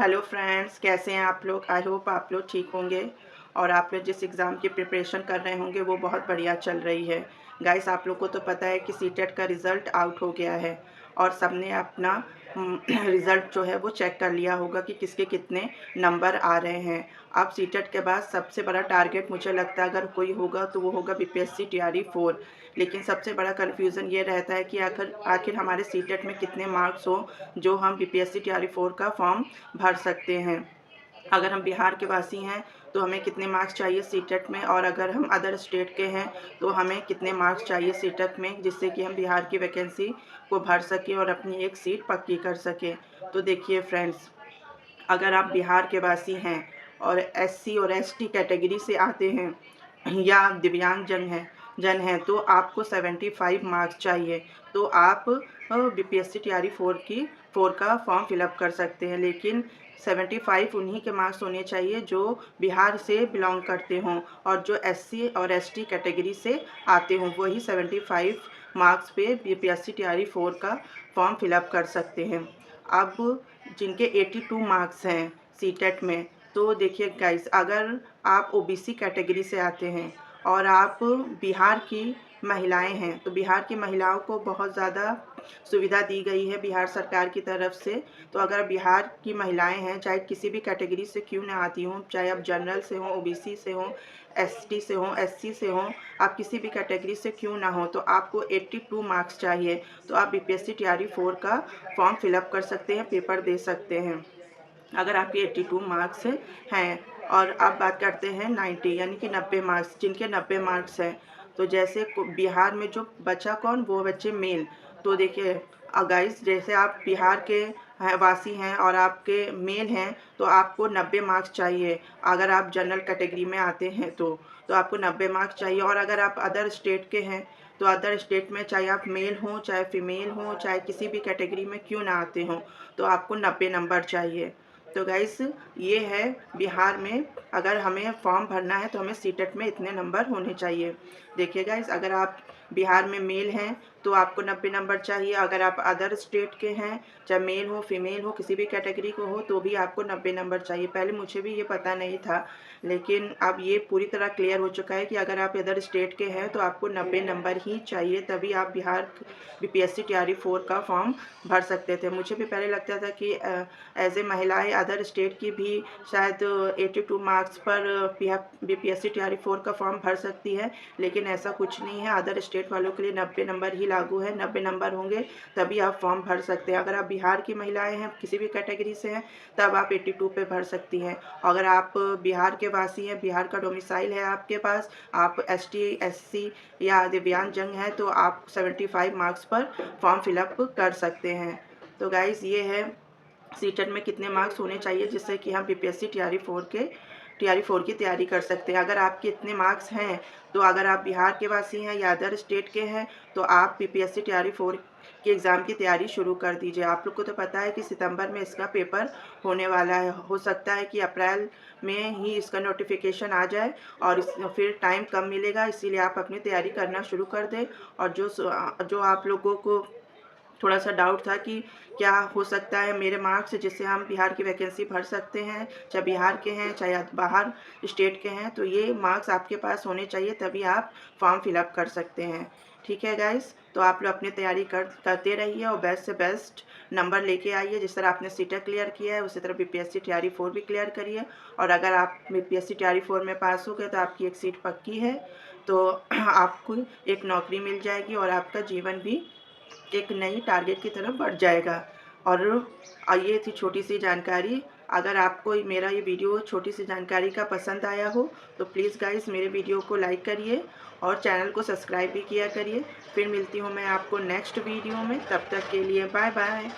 Hello friends, कैसे हैं आप लोग। आई होप आप लोग ठीक होंगे और आप लोग जिस एग्ज़ाम की प्रिपरेशन कर रहे होंगे वो बहुत बढ़िया चल रही है। गाइस, आप लोग को तो पता है कि सीटेट का रिज़ल्ट आउट हो गया है और सबने अपना रिज़ल्ट जो है वो चेक कर लिया होगा कि किसके कितने नंबर आ रहे हैं। अब सीटेट के बाद सबसे बड़ा टारगेट मुझे लगता है अगर कोई होगा तो वो होगा बीपीएससी टीआरई 4। लेकिन सबसे बड़ा कन्फ्यूज़न ये रहता है कि आखिर आखिर हमारे सीटेट में कितने मार्क्स हो जो हम बीपीएससी टीआरई 4 का फॉर्म भर सकते हैं। अगर हम बिहार के वासी हैं तो हमें कितने मार्क्स चाहिए सीटेट में, और अगर हम अदर स्टेट के हैं तो हमें कितने मार्क्स चाहिए सीटेट में, जिससे कि हम बिहार की वैकेंसी को भर सकें और अपनी एक सीट पक्की कर सकें। तो देखिए फ्रेंड्स, अगर आप बिहार के वासी हैं और एससी और एसटी कैटेगरी से आते हैं या आप दिव्यांग जन हैं तो आपको 75 मार्क्स चाहिए। तो आप बीपीएससी टीआरई 4 का फॉर्म फिलअप कर सकते हैं। लेकिन 75 उन्हीं के मार्क्स होने चाहिए जो बिहार से बिलोंग करते हों, और जो एससी और एसटी कैटेगरी से आते हों वही 75 मार्क्स पे बीपीएससी टीआरई 4 का फॉर्म फिलअप कर सकते हैं। अब जिनके 82 मार्क्स हैं सीटेट में, तो देखिए गाइस, अगर आप ओबीसी कैटेगरी से आते हैं और आप बिहार की महिलाएं हैं तो बिहार की महिलाओं को बहुत ज़्यादा सुविधा दी गई है बिहार सरकार की तरफ से। तो अगर बिहार की महिलाएं हैं, चाहे किसी भी कैटेगरी से क्यों ना आती हों, चाहे आप जनरल से हों, ओबीसी से हों, एसटी से हों, एससी से हों, आप किसी भी कैटेगरी से क्यों ना हो, तो आपको 82 मार्क्स चाहिए। तो आप बीपीएससी टीआरई 4 का फॉर्म फिलअप कर सकते हैं, पेपर दे सकते हैं अगर आपके 82 मार्क्स हैं। और अब बात करते हैं 90 यानी कि 90 मार्क्स, जिनके 90 मार्क्स हैं। तो जैसे बिहार में जो बचा कौन, वो बच्चे मेल। तो देखिए गाइस, जैसे आप बिहार के वासी हैं और आपके मेल हैं तो आपको 90 मार्क्स चाहिए। अगर आप जनरल कैटेगरी में आते हैं तो आपको 90 मार्क्स चाहिए। और अगर आप अदर स्टेट के हैं तो अदर स्टेट में चाहे आप मेल हों, चाहे फीमेल हों, चाहे किसी भी कैटेगरी में क्यों ना आते हों, तो आपको 90 नंबर चाहिए। तो गाइस, ये है बिहार में अगर हमें फॉर्म भरना है तो हमें सीटेट में इतने नंबर होने चाहिए। देखिए गाइस, अगर आप बिहार में मेल हैं तो आपको 90 नंबर चाहिए। अगर आप अदर स्टेट के हैं, चाहे मेल हो फीमेल हो किसी भी कैटेगरी को हो, तो भी आपको 90 नंबर चाहिए। पहले मुझे भी ये पता नहीं था, लेकिन अब ये पूरी तरह क्लियर हो चुका है कि अगर आप अदर स्टेट के हैं तो आपको 90 नंबर ही चाहिए, तभी आप बिहार बीपीएससी टीआरई 4 का फॉर्म भर सकते थे। मुझे भी पहले लगता था कि एज ए महिलाएं अदर स्टेट की भी शायद 82 मार्क्स पर बीपीएससी टीआरई 4 का फॉर्म भर सकती है, लेकिन ऐसा कुछ नहीं है। अदर स्टेट वालों के लिए 90 नंबर ही लागू है। 90 नंबर होंगे तभी आप फॉर्म भर सकते हैं। अगर आप बिहार की महिलाएं हैं, किसी भी कैटेगरी से हैं, तब आप 82 पे भर सकती हैं। अगर आप बिहार के वासी हैं, बिहार का डोमिसाइल है आपके पास, आप एसटी एससी या दिव्यांग जन हैं, तो आप 75 मार्क्स पर फॉर्म फिलअप कर सकते हैं। तो गाइज़, ये है सीटेट में कितने मार्क्स होने चाहिए जिससे कि हम बीपीएससी टीआरई 4 की तैयारी कर सकते हैं। अगर आपके इतने मार्क्स हैं तो अगर आप बिहार के वासी हैं या अदर स्टेट के हैं तो आप बीपीएससी टीआरई 4 के एग्ज़ाम की तैयारी शुरू कर दीजिए। आप लोग को तो पता है कि सितंबर में इसका पेपर होने वाला है। हो सकता है कि अप्रैल में ही इसका नोटिफिकेशन आ जाए और फिर टाइम कम मिलेगा, इसीलिए आप अपनी तैयारी करना शुरू कर दें। और जो आप लोगों को थोड़ा सा डाउट था कि क्या हो सकता है मेरे मार्क्स जिससे हम बिहार की वैकेंसी भर सकते हैं, चाहे बिहार के हैं चाहे बाहर स्टेट के हैं, तो ये मार्क्स आपके पास होने चाहिए तभी आप फॉर्म फिलअप कर सकते हैं। ठीक है गाइस, तो आप लोग अपनी तैयारी करते रहिए और बेस्ट से बेस्ट नंबर लेके आइए। जिस तरह आपने सीटेट क्लियर किया है उसी तरह बीपीएससी टीआरई 4 भी क्लियर करिए। और अगर आप बीपीएससी टीआरई 4 में पास हो गए तो आपकी एक सीट पक्की है, तो आपको एक नौकरी मिल जाएगी और आपका जीवन भी एक नई टारगेट की तरफ बढ़ जाएगा। और ये थी छोटी सी जानकारी। अगर आपको मेरा ये वीडियो छोटी सी जानकारी का पसंद आया हो तो प्लीज़ गाइस मेरे वीडियो को लाइक करिए और चैनल को सब्सक्राइब भी किया करिए। फिर मिलती हूँ मैं आपको नेक्स्ट वीडियो में, तब तक के लिए बाय बाय।